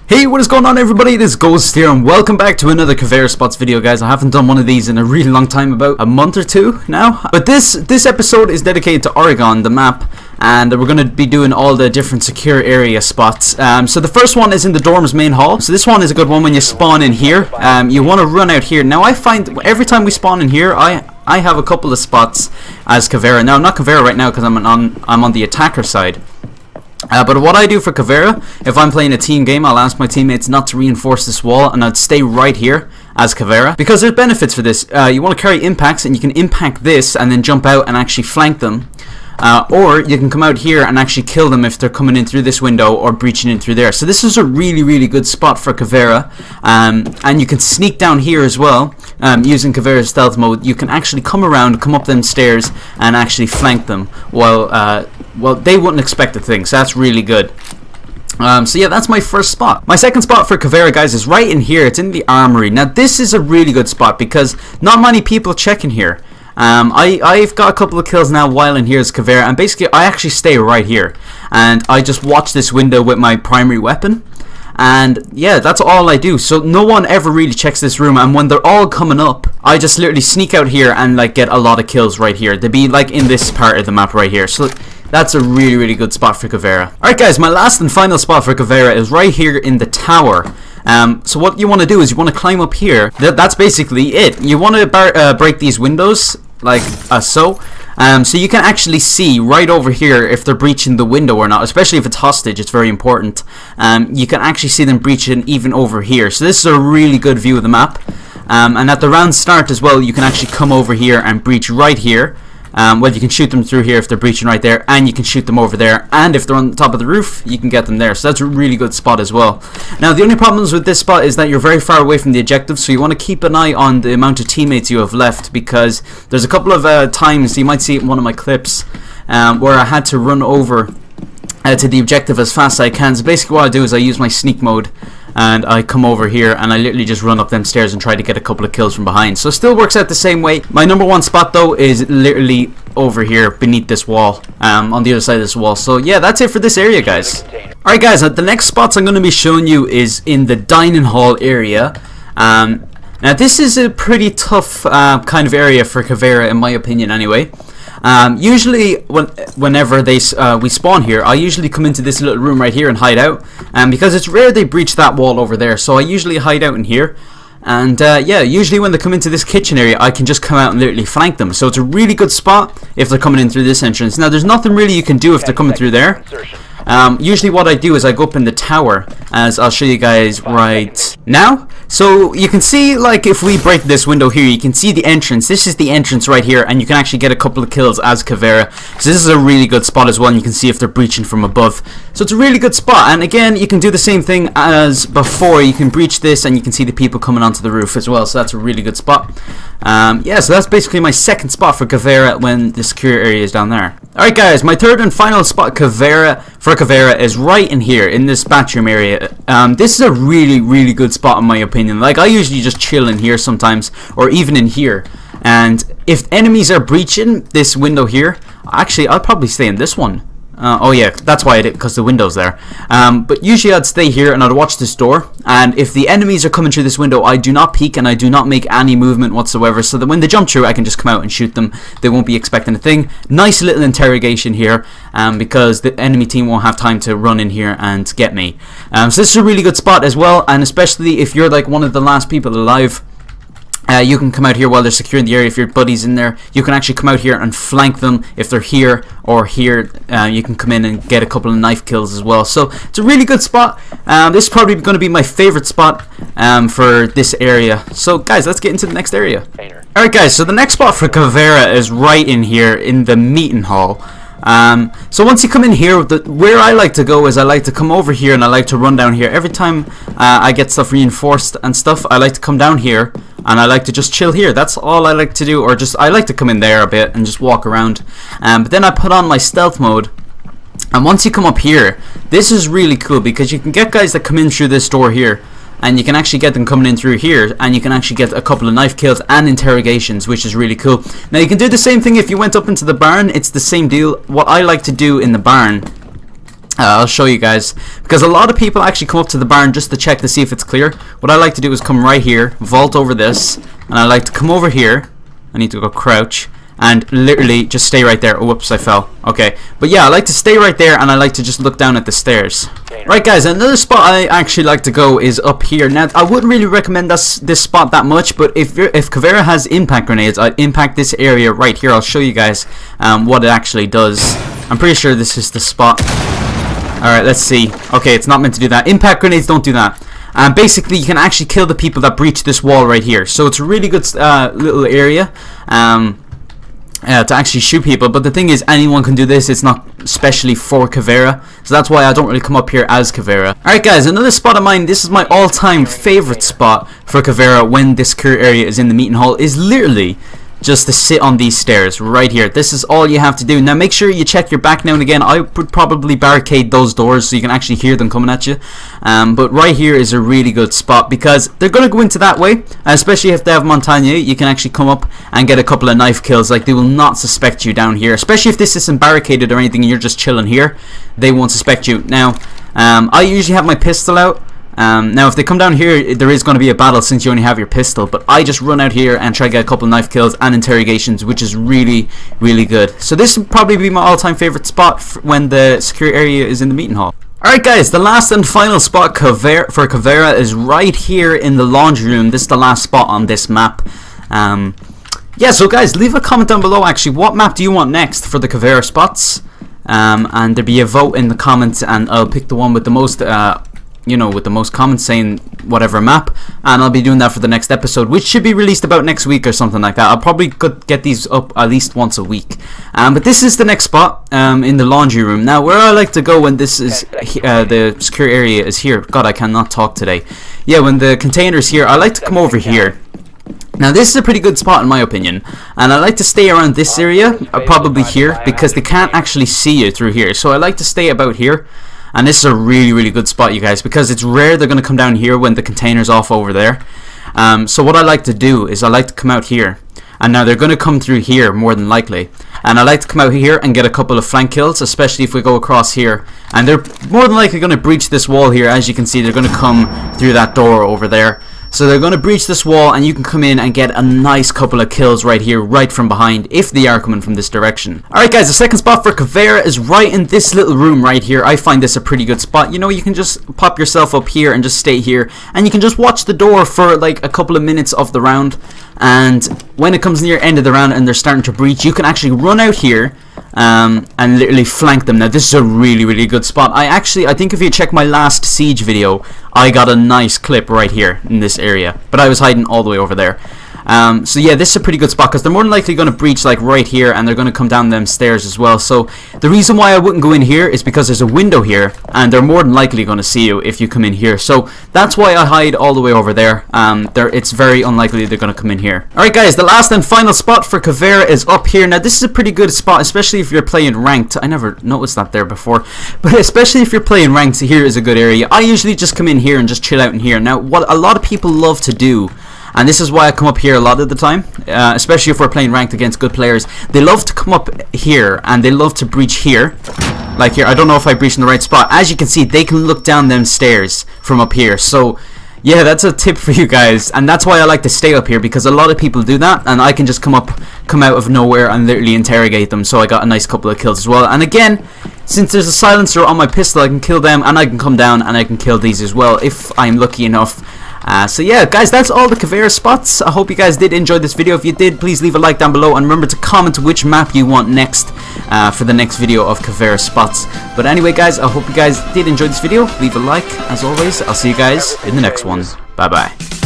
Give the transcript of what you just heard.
Hey, what is going on everybody? This is Ghost here and welcome back to another CAVEIRA spots video, guys. I haven't done one of these in a really long time, about a month or two now. But this episode is dedicated to Oregon, the map, and we're going to be doing all the different secure area spots. So the first one is in the dorm's main hall. So this one is a good one when you spawn in here. You want to run out here. Now I find every time we spawn in here, I have a couple of spots as CAVEIRA. Now I'm not CAVEIRA right now because I'm on the attacker side. But what I do for CAVEIRA, if I'm playing a team game, I'll ask my teammates not to reinforce this wall, and I'd stay right here as CAVEIRA, because there's benefits for this. You want to carry impacts, and you can impact this and then jump out and actually flank them. Or you can come out here and actually kill them if they're coming in through this window or breaching in through there. So this is a really good spot for CAVEIRA, and you can sneak down here as well. Using CAVEIRA's stealth mode, you can actually come around, come up them stairs, and actually flank them while well, they wouldn't expect a thing. So that's really good. So yeah, that's my first spot. My second spot for CAVEIRA, guys, is right in here. It's in the armory. Now this is a really good spot because not many people check in here. I've got a couple of kills now while in here as CAVEIRA, and basically I actually stay right here and I just watch this window with my primary weapon, and yeah, that's all I do. So no one ever really checks this room, and when they're all coming up, I just literally sneak out here and like get a lot of kills right here. They'd be like in this part of the map right here. So that's a really good spot for CAVEIRA. Alright guys, my last and final spot for CAVEIRA is right here in the tower. So what you want to do is you want to climb up here. That's basically it. You want to break these windows like so. So you can actually see right over here if they're breaching the window or not, especially if it's hostage. It's very important. You can actually see them breaching even over here. So this is a really good view of the map. And at the round start as well, you can actually come over here and breach right here. Well, you can shoot them through here if they're breaching right there, and you can shoot them over there, and if they're on the top of the roof, you can get them there. So that's a really good spot as well. Now the only problems with this spot is that you're very far away from the objective, so you want to keep an eye on the amount of teammates you have left, because there's a couple of times, you might see it in one of my clips, where I had to run over to the objective as fast as I can. So basically what I do is I use my sneak mode, and I come over here and I literally just run up them stairs and try to get a couple of kills from behind. So it still works out the same way. My number one spot though is literally over here beneath this wall, on the other side of this wall. So yeah, that's it for this area, guys. Alright guys, the next spots I'm going to be showing you is in the dining hall area. Now this is a pretty tough kind of area for CAVEIRA, in my opinion anyway. Usually whenever we spawn here, I usually come into this little room right here and hide out, because it's rare they breach that wall over there, so I usually hide out in here. And yeah, usually when they come into this kitchen area, I can just come out and literally flank them. So it's a really good spot if they're coming in through this entrance. Now there's nothing really you can do if they're coming through there. Usually what I do is I go up in the tower, as I'll show you guys right now. So you can see, like, if we break this window here, you can see the entrance. This is the entrance right here, and you can actually get a couple of kills as CAVEIRA. So this is a really good spot as well, and you can see if they're breaching from above. So it's a really good spot, and again, you can do the same thing as before. You can breach this, and you can see the people coming onto the roof as well, so that's a really good spot. Yeah, so that's basically my second spot for CAVEIRA when the secure area is down there. Alright guys, my third and final spot for CAVEIRA is right in here, in this bathroom area. This is a really good spot in my opinion. Like, I usually just chill in here sometimes, or even in here. And if enemies are breaching this window here, actually I'll probably stay in this one. Oh yeah, that's why I did, because the window's there. But usually I'd stay here and I'd watch this door, and if the enemies are coming through this window, I do not peek and I do not make any movement whatsoever, so that when they jump through, I can just come out and shoot them. They won't be expecting a thing. Nice little interrogation here, because the enemy team won't have time to run in here and get me. So this is a really good spot as well, and especially if you're like one of the last people alive, you can come out here while they're securing the area. If your buddy's in there, you can actually come out here and flank them. If they're here or here, you can come in and get a couple of knife kills as well. So it's a really good spot. This is probably going to be my favorite spot for this area. So guys, let's get into the next area. Alright guys, so the next spot for CAVEIRA is right in here in the meeting hall. So once you come in here, where I like to go is I like to come over here and I like to run down here. Every time I get stuff reinforced and stuff, I like to come down here and I like to just chill here. That's all I like to do, or just I like to come in there a bit and just walk around. But then I put on my stealth mode, and once you come up here, this is really cool because you can get guys that come in through this door here, and you can actually get them coming in through here, and you can actually get a couple of knife kills and interrogations, which is really cool. Now you can do the same thing if you went up into the barn. It's the same deal. What I like to do in the barn I'll show you guys, because a lot of people actually come up to the barn just to check to see if it's clear. What I like to do is come right here, vault over this, and I like to come over here. I need to go crouch and literally just stay right there. Oh, whoops, I fell. Okay, but yeah, I like to stay right there, and I like to just look down at the stairs. Right, guys, another spot I actually like to go is up here. Now, I wouldn't really recommend this spot that much, but if CAVEIRA has impact grenades, I'd impact this area right here. I'll show you guys what it actually does. I'm pretty sure this is the spot. Alright, let's see. Okay, it's not meant to do that. Impact grenades don't do that. Basically, you can actually kill the people that breach this wall right here. So it's a really good little area to actually shoot people. But the thing is, anyone can do this. It's not especially for CAVEIRA. So that's why I don't really come up here as CAVEIRA. Alright, guys, another spot of mine. This is my all-time favorite spot for CAVEIRA when this secure area is in the meeting hall. Is literally just to sit on these stairs right here. This is all you have to do. Now make sure you check your back now and again. I would probably barricade those doors so you can actually hear them coming at you. But right here is a really good spot because they're going to go into that way, especially if they have Montagne. You can actually come up and get a couple of knife kills. Like, they will not suspect you down here, especially if this isn't barricaded or anything and you're just chilling here. They won't suspect you. Now I usually have my pistol out. Now if they come down here, there is going to be a battle since you only have your pistol, but I just run out here and try to get a couple knife kills and interrogations, which is really, really good. So this would probably be my all-time favorite spot when the secure area is in the meeting hall. Alright, guys, the last and final spot for CAVEIRA is right here in the laundry room. This is the last spot on this map. Yeah, so guys, leave a comment down below actually, what map do you want next for the CAVEIRA spots? And there'll be a vote in the comments, and I'll pick the one with the most with the most comments saying whatever map, and I'll be doing that for the next episode, which should be released about next week or something like that. I'll probably get these up at least once a week. But this is the next spot in the laundry room. Now, where I like to go when this is the secure area is here. God, I cannot talk today. Yeah, when the container's here, I like to come over here. Now this is a pretty good spot in my opinion, and I like to stay around this area, probably here, because they can't actually see you through here. So I like to stay about here. And this is a really, really good spot, you guys, because it's rare they're going to come down here when the container's off over there. So what I like to do is I like to come out here. And now they're going to come through here, more than likely. And I like to come out here and get a couple of flank kills, especially if we go across here. And they're more than likely going to breach this wall here. As you can see, they're going to come through that door over there. So they're going to breach this wall, and you can come in and get a nice couple of kills right here, right from behind, if they are coming from this direction. Alright guys, the second spot for CAVEIRA is right in this little room right here. I find this a pretty good spot. You know, you can just pop yourself up here and just stay here, and you can just watch the door for like a couple of minutes of the round. And when it comes near end of the round and they're starting to breach, you can actually run out here and literally flank them. Now this is a really, really good spot. I think if you check my last siege video, I got a nice clip right here in this area, but I was hiding all the way over there. So yeah, this is a pretty good spot because they're more than likely going to breach like right here, and they're going to come down them stairs as well. So the reason why I wouldn't go in here is because there's a window here, and they're more than likely going to see you if you come in here. So that's why I hide all the way over there. It's very unlikely they're going to come in here. Alright guys, the last and final spot for CAVEIRA is up here. Now this is a pretty good spot, especially if you're playing ranked. I never noticed that there before, but especially if you're playing ranked, here is a good area. I usually just come in here and just chill out in here. Now what a lot of people love to do, and this is why I come up here a lot of the time, especially if we're playing ranked against good players, they love to come up here and they love to breach here. Like here, I don't know if I breached in the right spot. As you can see, they can look down them stairs from up here. So yeah, that's a tip for you guys, and that's why I like to stay up here, because a lot of people do that, and I can just come out of nowhere and literally interrogate them. So I got a nice couple of kills as well. And again, since there's a silencer on my pistol, I can kill them, and I can come down and I can kill these as well if I'm lucky enough. So yeah guys, that's all the CAVEIRA spots. I hope you guys did enjoy this video. If you did, please leave a like down below, and remember to comment which map you want next for the next video of CAVEIRA spots. But anyway guys, I hope you guys did enjoy this video. Leave a like as always. I'll see you guys in the next one. Bye bye.